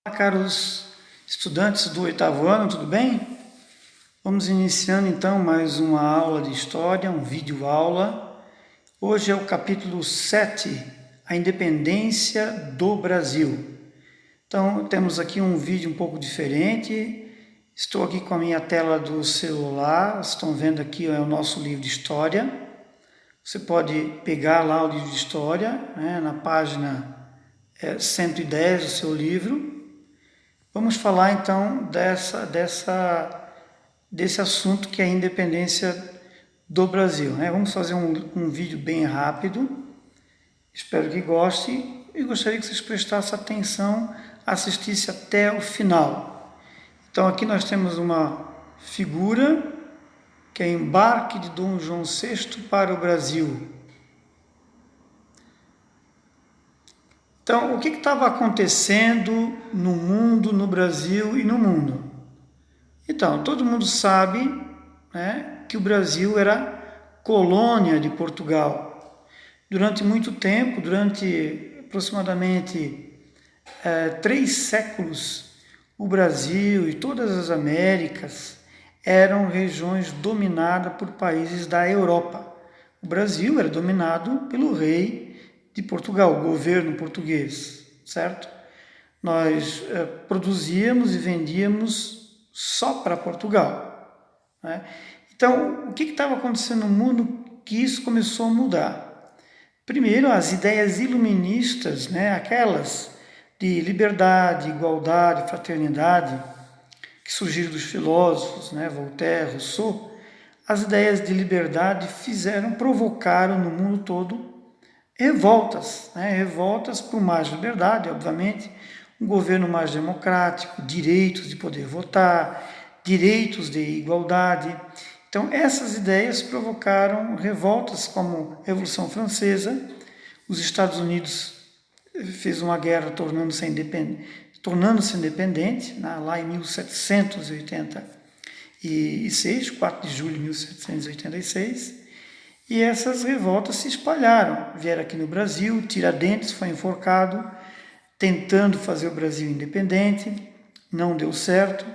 Olá, caros estudantes do oitavo ano, tudo bem? Vamos iniciando então mais uma aula de história, um vídeo aula. Hoje é o capítulo 7, a independência do Brasil. Então temos aqui um vídeo um pouco diferente. Estou aqui com a minha tela do celular, vocês estão vendo aqui é o nosso livro de história. Você pode pegar lá o livro de história, na página 110 do seu livro. Vamos falar então desse assunto que é a independência do Brasil. Vamos fazer um vídeo bem rápido, espero que goste e gostaria que vocês prestassem atenção, assistissem até o final. Então aqui nós temos uma figura que é embarque de Dom João VI para o Brasil. Então, o que estava acontecendo no mundo, no Brasil e no mundo? Então, todo mundo sabe que o Brasil era colônia de Portugal. Durante muito tempo, durante aproximadamente 3 séculos, o Brasil e todas as Américas eram regiões dominadas por países da Europa. O Brasil era dominado pelo rei de Portugal, o governo português, certo? Nós produzíamos e vendíamos só para Portugal. Então, o que estava acontecendo no mundo que isso começou a mudar? Primeiro, as ideias iluministas, aquelas de liberdade, igualdade, fraternidade, que surgiram dos filósofos, Voltaire, Rousseau, as ideias de liberdade provocaram no mundo todo revoltas, revoltas por mais liberdade, obviamente, um governo mais democrático, direitos de poder votar, direitos de igualdade. Então, essas ideias provocaram revoltas como a Revolução Francesa. Os Estados Unidos fez uma guerra tornando-se independente, lá em 1786, 4 de julho de 1786. E essas revoltas se espalharam, vieram aqui no Brasil. Tiradentes foi enforcado, tentando fazer o Brasil independente, não deu certo?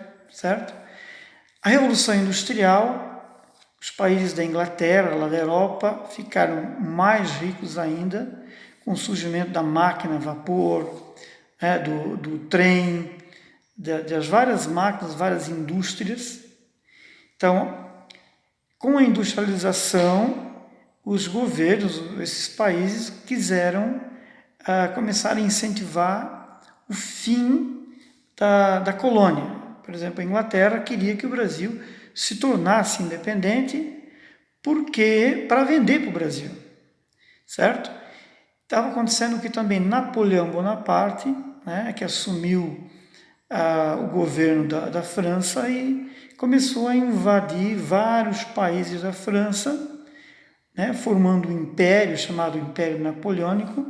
A Revolução Industrial, os países da Inglaterra, lá da Europa, ficaram mais ricos ainda, com o surgimento da máquina a vapor, do trem, das várias máquinas, várias indústrias. Então, com a industrialização, os governos, esses países, quiseram começar a incentivar o fim da colônia. Por exemplo, a Inglaterra queria que o Brasil se tornasse independente para vender para o Brasil, certo? Estava acontecendo que também Napoleão Bonaparte, que assumiu o governo da França e começou a invadir vários países da França, formando um império chamado Império Napoleônico,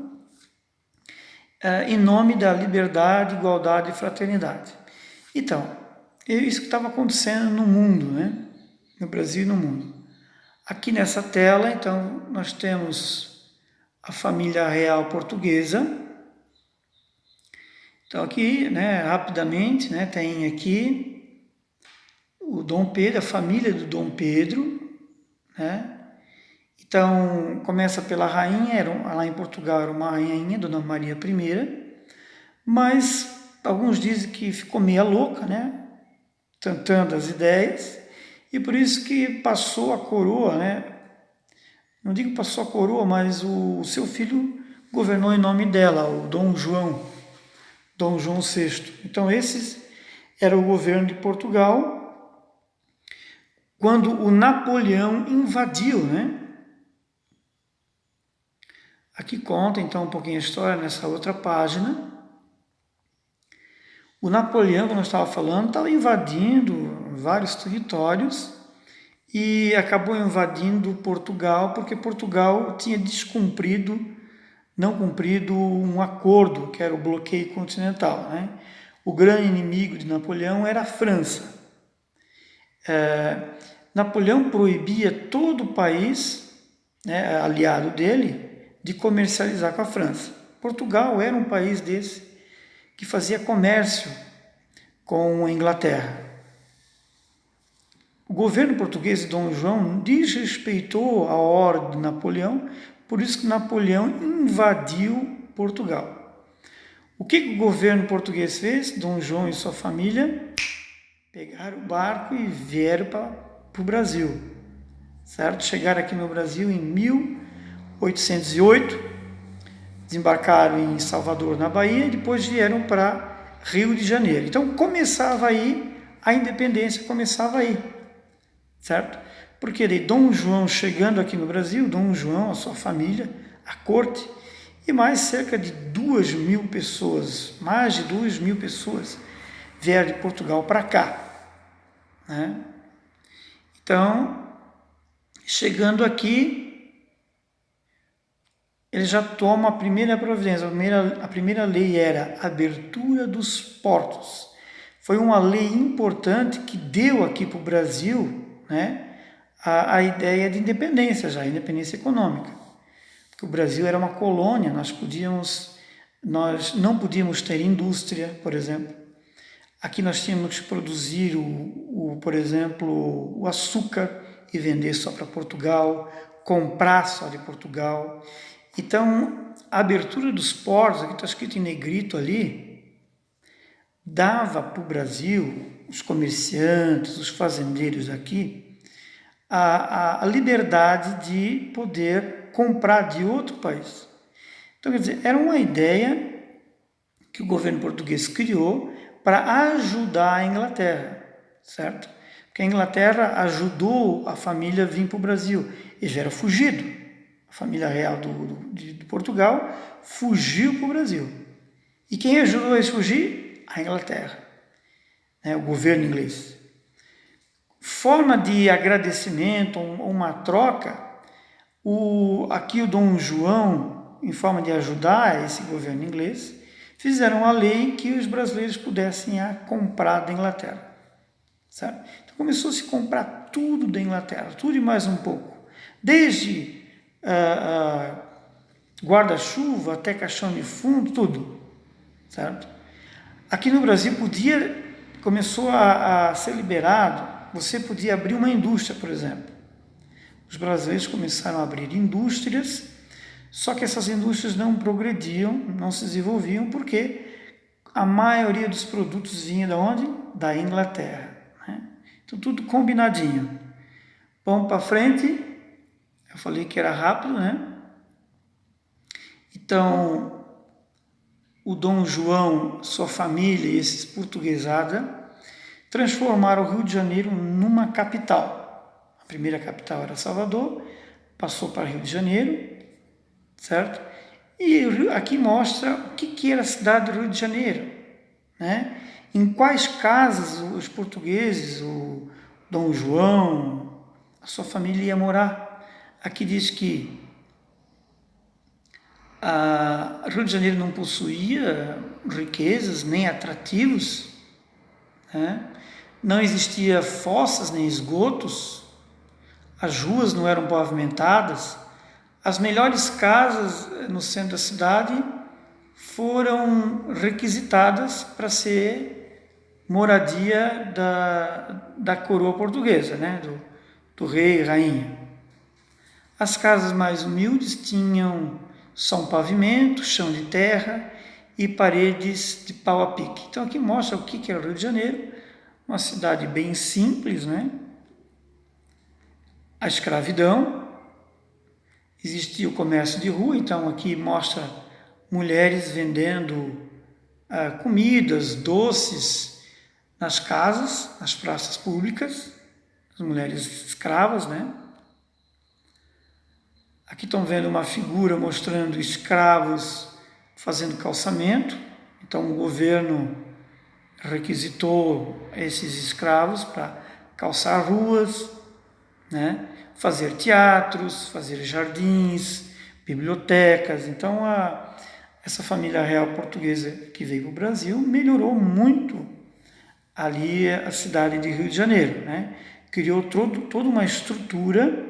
em nome da liberdade, igualdade e fraternidade. Então, é isso que estava acontecendo no mundo, no Brasil e no mundo. Aqui nessa tela, então, nós temos a família real portuguesa. Então, aqui, rapidamente, tem aqui o Dom Pedro, a família do Dom Pedro, Então, começa pela rainha, lá em Portugal era uma rainha, Dona Maria I, mas alguns dizem que ficou meia louca, tentando as ideias, e por isso que passou a coroa, não digo passou a coroa, mas o seu filho governou em nome dela, o Dom João VI. Então, esse era o governo de Portugal, quando o Napoleão invadiu, Aqui conta, então, um pouquinho a história nessa outra página. O Napoleão, como eu estava falando, estava invadindo vários territórios e acabou invadindo Portugal porque Portugal tinha não cumprido um acordo, que era o bloqueio continental. O grande inimigo de Napoleão era a França. Napoleão proibia todo o país, aliado dele, de comercializar com a França. Portugal era um país desse que fazia comércio com a Inglaterra. O governo português de Dom João desrespeitou a ordem de Napoleão, por isso que Napoleão invadiu Portugal. O que o governo português fez? Dom João e sua família pegaram o barco e vieram para o Brasil, certo? Chegaram aqui no Brasil em 1808, desembarcaram em Salvador, na Bahia, e depois vieram para Rio de Janeiro. Então começava aí, a independência começava aí, certo? Porque daí Dom João chegando aqui no Brasil, Dom João, a sua família, a corte, e mais cerca de 2.000 pessoas, mais de 2.000 pessoas vieram de Portugal para cá, né? Então, chegando aqui, ele já toma a primeira providência. A primeira lei era a abertura dos portos. Foi uma lei importante que deu aqui para o Brasil, né, a ideia de independência, já, independência econômica. Porque o Brasil era uma colônia, nós não podíamos ter indústria, por exemplo. Aqui nós tínhamos que produzir, por exemplo, o açúcar e vender só para Portugal, comprar só de Portugal. Então, a abertura dos portos, aqui está escrito em negrito ali, dava para o Brasil, os comerciantes, os fazendeiros aqui, a liberdade de poder comprar de outro país. Então, quer dizer, era uma ideia que o governo português criou para ajudar a Inglaterra, certo? Porque a Inglaterra ajudou a família a vir para o Brasil. Eles eram fugidos. A família real de Portugal fugiu para o Brasil. E quem ajudou eles a fugir? A Inglaterra, né? O governo inglês. Forma de agradecimento, uma troca, aqui o Dom João, em forma de ajudar esse governo inglês, fizeram a lei que os brasileiros pudessem comprar da Inglaterra, certo? Então começou a se comprar tudo da Inglaterra, tudo e mais um pouco, desde guarda-chuva até caixão de fundo, tudo, certo? Aqui no Brasil começou a ser liberado, você podia abrir uma indústria, por exemplo. Os brasileiros começaram a abrir indústrias, só que essas indústrias não progrediam, não se desenvolviam, porque a maioria dos produtos vinha de onde? Da Inglaterra, né? Então tudo combinadinho. Vamos para frente. Eu falei que era rápido, né? Então, o Dom João, sua família e esses portuguesada transformaram o Rio de Janeiro numa capital. A primeira capital era Salvador, passou para Rio de Janeiro, certo? E aqui mostra o que era a cidade do Rio de Janeiro, né? Em quais casas os portugueses, o Dom João, a sua família ia morar. Aqui diz que Rio de Janeiro não possuía riquezas nem atrativos, né? Não existia fossas nem esgotos, as ruas não eram pavimentadas, as melhores casas no centro da cidade foram requisitadas para ser moradia da coroa portuguesa, né? do rei e rainha. As casas mais humildes tinham só um pavimento, chão de terra e paredes de pau a pique. Então aqui mostra o que era o Rio de Janeiro, uma cidade bem simples, né? A escravidão, existia o comércio de rua, então aqui mostra mulheres vendendo comidas, doces nas casas, nas praças públicas, as mulheres escravas, né? Aqui estão vendo uma figura mostrando escravos fazendo calçamento, então o governo requisitou esses escravos para calçar ruas, né? Fazer teatros, fazer jardins, bibliotecas. Então essa família real portuguesa que veio para o Brasil melhorou muito ali a cidade de Rio de Janeiro, né? Criou toda uma estrutura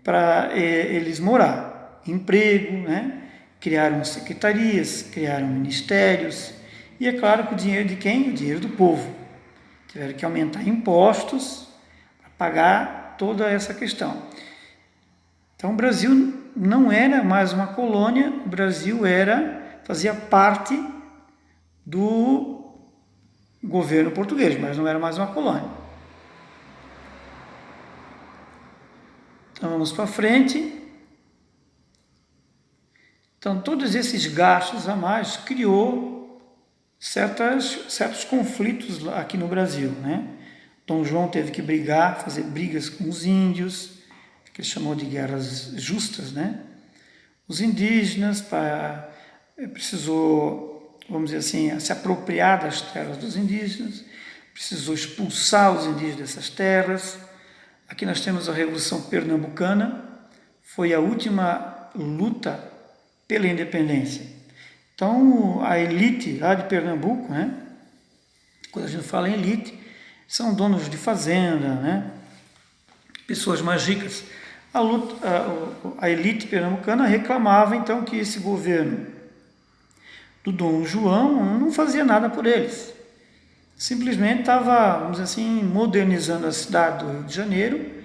para eles morar, emprego, né? Criaram secretarias, criaram ministérios, E é claro que o dinheiro de quem? O dinheiro do povo. Tiveram que aumentar impostos para pagar toda essa questão. Então o Brasil não era mais uma colônia, o Brasil fazia parte do governo português, mas não era mais uma colônia. Então vamos para frente. Então todos esses gastos a mais criou certos conflitos aqui no Brasil, né? Dom João teve que fazer brigas com os índios, que ele chamou de guerras justas, né? Os indígenas precisou, vamos dizer assim, se apropriar das terras dos indígenas, precisou expulsar os indígenas dessas terras. Aqui nós temos a Revolução Pernambucana, foi a última luta pela independência. Então, a elite lá de Pernambuco, né? Quando a gente fala em elite, são donos de fazenda, né? Pessoas mais ricas. A elite pernambucana reclamava então que esse governo do Dom João não fazia nada por eles. Simplesmente estava, vamos dizer assim, modernizando a cidade do Rio de Janeiro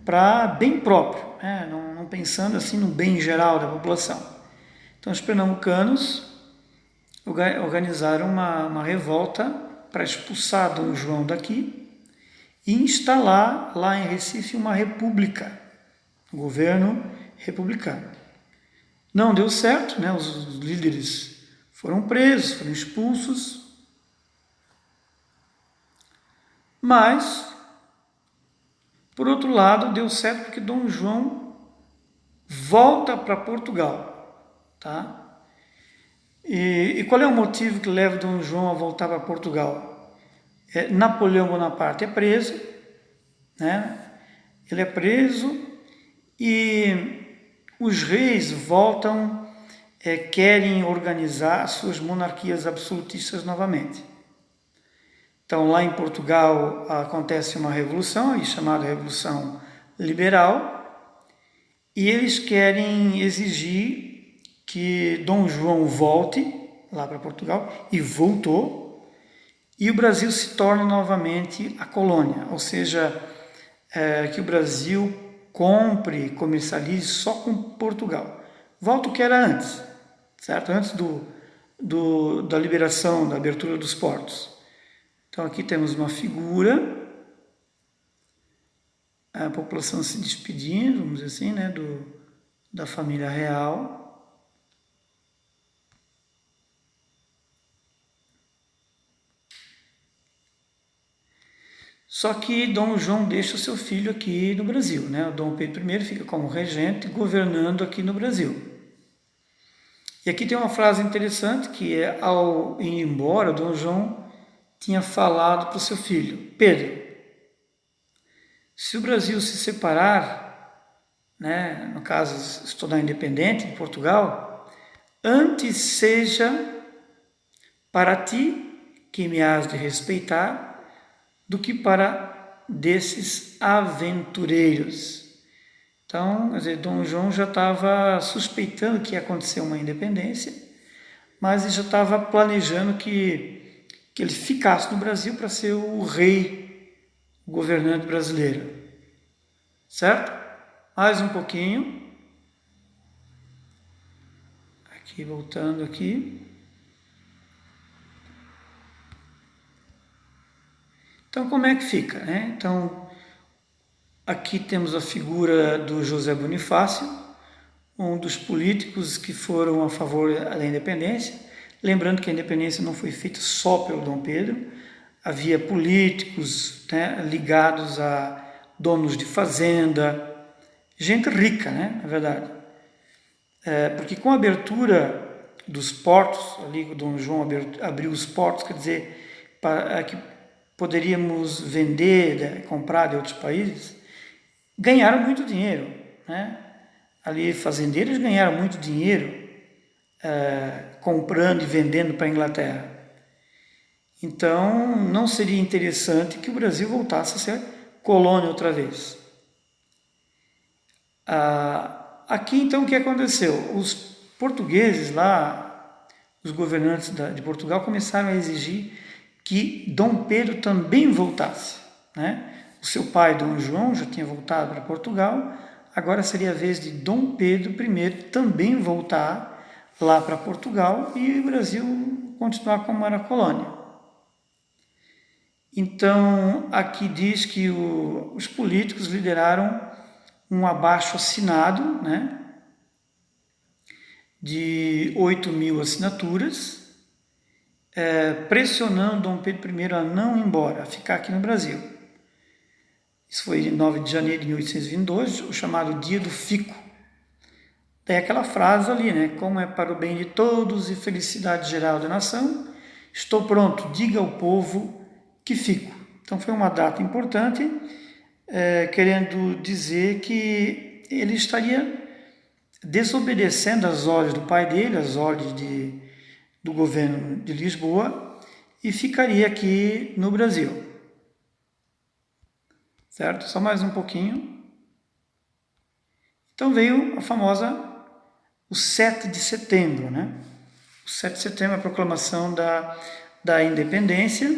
para bem próprio, né? Não pensando assim no bem geral da população. Então os pernambucanos organizaram uma revolta para expulsar Dom João daqui e instalar lá em Recife uma república, um governo republicano. Não deu certo, né? Os líderes foram presos, foram expulsos, mas, por outro lado, deu certo porque Dom João volta para Portugal, tá? E qual é o motivo que leva Dom João a voltar para Portugal? Napoleão Bonaparte é preso, né? Ele é preso e os reis voltam, querem organizar suas monarquias absolutistas novamente. Então, lá em Portugal acontece uma revolução, chamada Revolução Liberal, e eles querem exigir que Dom João volte lá para Portugal, e voltou, e o Brasil se torne novamente a colônia, ou seja, que o Brasil compre, comercialize só com Portugal. Volta o que era antes, certo? Antes da liberação, da abertura dos portos. Então aqui temos uma figura, a população se despedindo, vamos dizer assim, né, da família real. Só que Dom João deixa o seu filho aqui no Brasil, né? O Dom Pedro I fica como regente, governando aqui no Brasil. E aqui tem uma frase interessante que ao ir embora, Dom João tinha falado para o seu filho: Pedro, se o Brasil se separar, né, no caso se tornar independente de Portugal, antes seja para ti que me has de respeitar do que para desses aventureiros. Então, quer dizer, Dom João já estava suspeitando que ia acontecer uma independência, mas ele já estava planejando que ele ficasse no Brasil para ser o rei, o governante brasileiro. Certo? Mais um pouquinho. Aqui, voltando aqui. Então, como é que fica, né? Então, aqui temos a figura do José Bonifácio, um dos políticos que foram a favor da independência. Lembrando que a independência não foi feita só pelo Dom Pedro, havia políticos, né, ligados a donos de fazenda, gente rica, né, na verdade. Porque com a abertura dos portos, ali o Dom João abriu os portos, quer dizer, que poderíamos vender, né, comprar de outros países, ganharam muito dinheiro, né? Ali fazendeiros ganharam muito dinheiro comprando e vendendo para a Inglaterra. Então, não seria interessante que o Brasil voltasse a ser colônia outra vez. Aqui, então, o que aconteceu? Os portugueses lá, os governantes de Portugal começaram a exigir que Dom Pedro também voltasse, né? O seu pai, Dom João, já tinha voltado para Portugal, agora seria a vez de Dom Pedro I também voltar lá para Portugal e o Brasil continuar como era colônia. Então, aqui diz que os políticos lideraram um abaixo-assinado, né, de 8.000 assinaturas, pressionando Dom Pedro I a não ir embora, a ficar aqui no Brasil. Isso foi em 9 de janeiro de 1822, o chamado Dia do Fico. Tem aquela frase ali, né? Como é para o bem de todos e felicidade geral da nação, estou pronto, diga ao povo que fico. Então foi uma data importante, querendo dizer que ele estaria desobedecendo as ordens do pai dele, as ordens do governo de Lisboa, e ficaria aqui no Brasil. Certo? Só mais um pouquinho. Então veio a famosa, o 7 de setembro, né? O 7 de setembro é a proclamação da independência.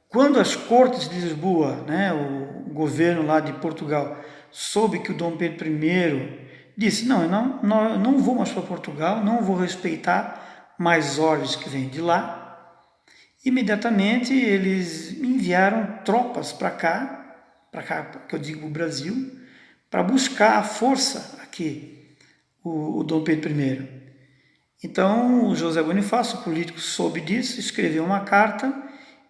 Quando as cortes de Lisboa, né, o governo lá de Portugal, soube que o Dom Pedro I disse, não, eu não vou mais para Portugal, não vou respeitar mais ordens que vêm de lá, imediatamente eles enviaram tropas para cá, que eu digo o Brasil, para buscar a força aqui, o Dom Pedro I. Então, o José Bonifácio, o político, soube disso, escreveu uma carta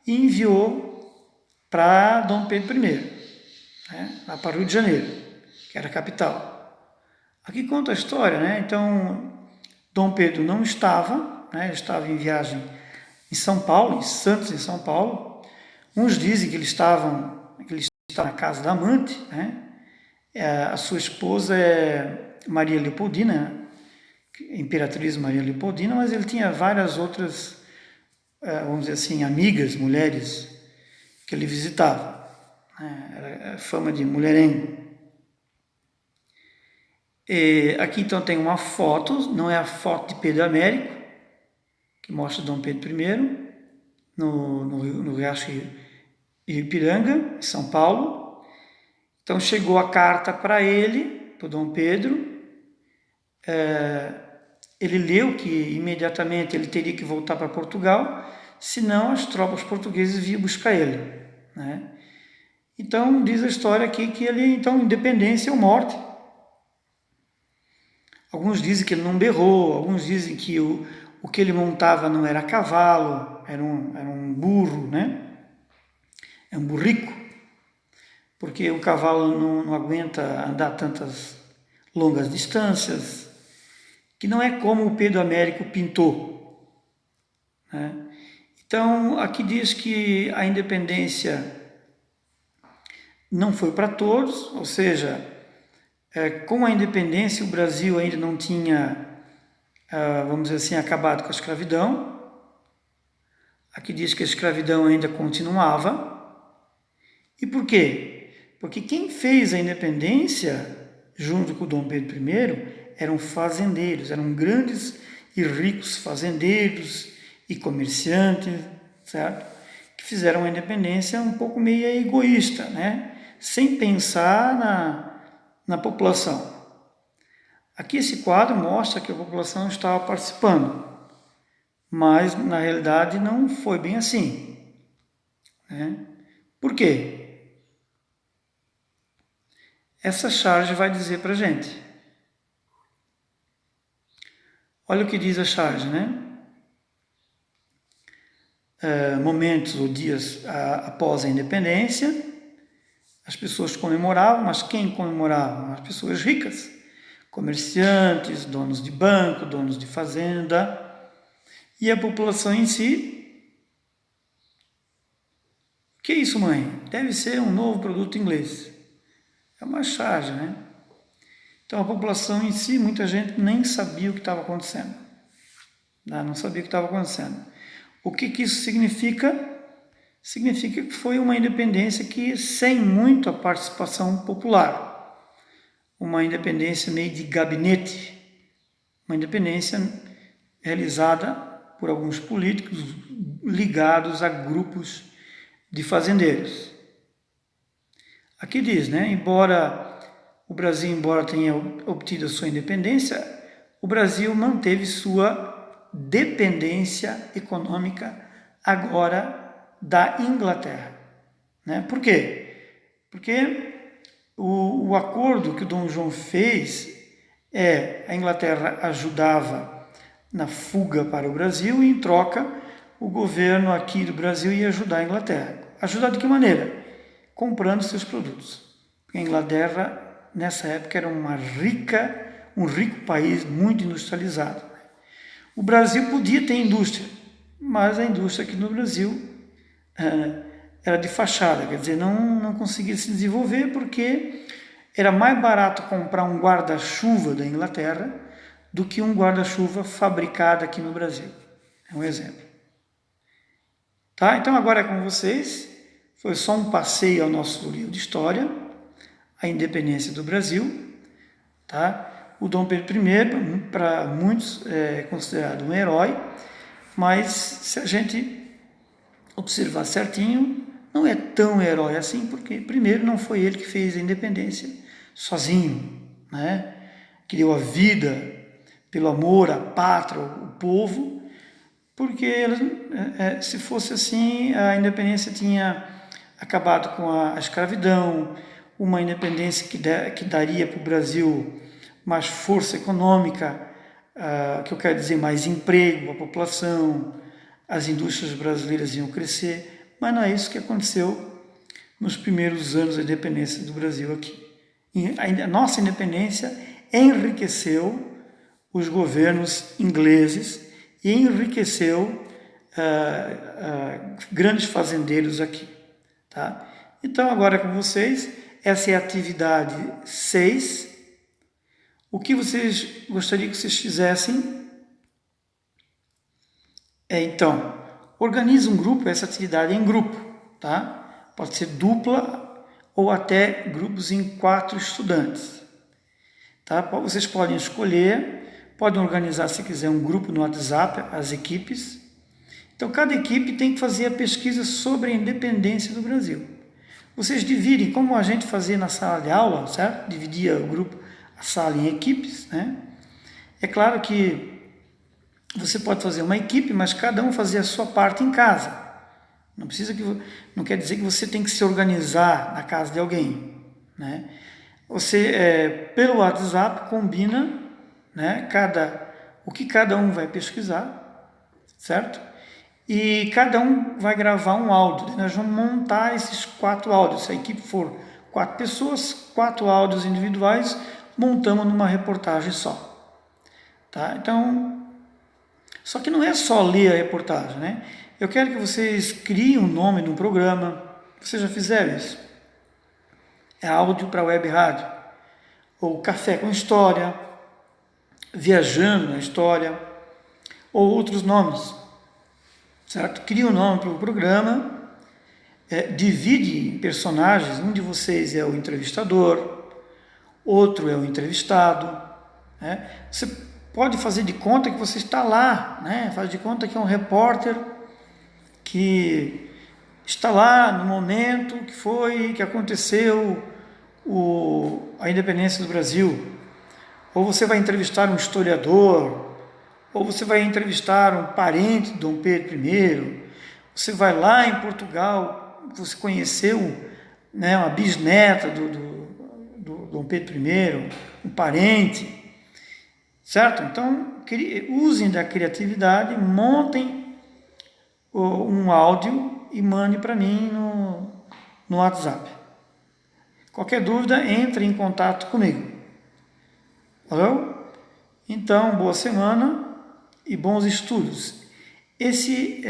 e enviou para Dom Pedro I, né, lá para o Rio de Janeiro, que era a capital. Aqui conta a história, né? Então, Dom Pedro não estava, né, ele estava em viagem em São Paulo, em Santos, em São Paulo. Uns dizem que ele estava na casa da amante, né? A sua esposa é Maria Leopoldina, Imperatriz Maria Leopoldina, mas ele tinha várias outras, vamos dizer assim, amigas, mulheres que ele visitava. Era fama de mulherengo. E aqui então tem uma foto, não é a foto de Pedro Américo, que mostra Dom Pedro I, no Riacho Ipiranga, em São Paulo. Então chegou a carta para ele, para o Dom Pedro. Ele leu que imediatamente ele teria que voltar para Portugal, senão as tropas portuguesas vinham buscar ele, né? Então diz a história aqui que ele, então, independência ou morte. Alguns dizem que ele não berrou, alguns dizem que o que ele montava não era cavalo, era um burro, né? É um burrico, porque o cavalo não aguenta andar tantas longas distâncias, que não é como o Pedro Américo pintou, né? Então, aqui diz que a independência não foi para todos, ou seja, com a independência o Brasil ainda não tinha, vamos dizer assim, acabado com a escravidão. Aqui diz que a escravidão ainda continuava. E por quê? Porque quem fez a independência, junto com o Dom Pedro I, eram fazendeiros, eram grandes e ricos fazendeiros e comerciantes, certo? Que fizeram a independência um pouco meio egoísta, né? Sem pensar na população. Aqui esse quadro mostra que a população estava participando, mas na realidade não foi bem assim, né? Por quê? Essa charge vai dizer para a gente. Olha o que diz a charge, né? Momentos ou dias após a independência, as pessoas comemoravam, mas quem comemorava? As pessoas ricas, comerciantes, donos de banco, donos de fazenda, e a população em si. O que é isso, mãe? Deve ser um novo produto inglês. É uma charge, né? Então a população em si, muita gente nem sabia o que estava acontecendo. Não sabia o que estava acontecendo. O que isso significa? Significa que foi uma independência que sem muita participação popular. Uma independência meio de gabinete, uma independência realizada por alguns políticos ligados a grupos de fazendeiros. Aqui diz, né, embora o Brasil tenha obtido a sua independência, o Brasil manteve sua dependência econômica agora da Inglaterra. Né? Por quê? Porque o acordo que o Dom João fez a Inglaterra ajudava na fuga para o Brasil e, em troca, o governo aqui do Brasil ia ajudar a Inglaterra. Ajudar de que maneira? Comprando seus produtos. Porque a Inglaterra, nessa época, era um rico país muito industrializado. O Brasil podia ter indústria, mas a indústria aqui no Brasil era de fachada, quer dizer, não conseguia se desenvolver porque era mais barato comprar um guarda-chuva da Inglaterra do que um guarda-chuva fabricado aqui no Brasil. É um exemplo. Tá? Então agora é com vocês. Foi só um passeio ao nosso livro de história, a independência do Brasil. Tá? O Dom Pedro I, para muitos, é considerado um herói, mas se a gente observar certinho, não é tão herói assim, porque primeiro não foi ele que fez a independência sozinho, né? Que deu a vida pelo amor à pátria, ao povo, porque se fosse assim, a independência tinha acabado com a escravidão, uma independência que daria para o Brasil mais força econômica, que eu quero dizer mais emprego, a população, as indústrias brasileiras iam crescer, mas não é isso que aconteceu nos primeiros anos da independência do Brasil aqui. A nossa independência enriqueceu os governos ingleses e enriqueceu grandes fazendeiros aqui. Tá? Então, agora com vocês, essa é a atividade 6. O que vocês gostariam que vocês fizessem? Então, organize um grupo, essa atividade em grupo, tá? Pode ser dupla ou até grupos em 4 estudantes. Tá? Vocês podem escolher, podem organizar, se quiser, um grupo no WhatsApp, as equipes. Então, cada equipe tem que fazer a pesquisa sobre a independência do Brasil. Vocês dividem, como a gente fazia na sala de aula, certo? Dividia o grupo, a sala em equipes, né? É claro que você pode fazer uma equipe, mas cada um fazer a sua parte em casa. Não quer dizer que você tem que se organizar na casa de alguém, né? Você, pelo WhatsApp, combina, né, o que cada um vai pesquisar, certo? E cada um vai gravar um áudio. Nós vamos montar esses 4 áudios. Se a equipe for 4 pessoas, 4 áudios individuais, montamos numa reportagem só. Tá? Então, só que não é só ler a reportagem, né? Eu quero que vocês criem um nome num programa. Vocês já fizeram isso? É áudio para web rádio. Ou Café com História, Viajando na História, ou outros nomes. Certo? Cria um nome para o programa, divide em personagens. Um de vocês é o entrevistador, outro é o entrevistado. Né? Você pode fazer de conta que você está lá, né? Faz de conta que é um repórter que está lá no momento que aconteceu a independência do Brasil. Ou você vai entrevistar um historiador, ou você vai entrevistar um parente de Dom Pedro I, você vai lá em Portugal, você conheceu, né, uma bisneta do Dom Pedro I, um parente, certo? Então, usem da criatividade, montem um áudio e mande para mim no WhatsApp. Qualquer dúvida, entre em contato comigo. Valeu? Então, boa semana e bons estudos. Esse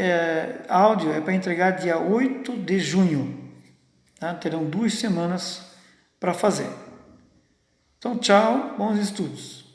áudio é para entregar dia 8 de junho. Tá? Terão 2 semanas para fazer. Então, tchau, bons estudos.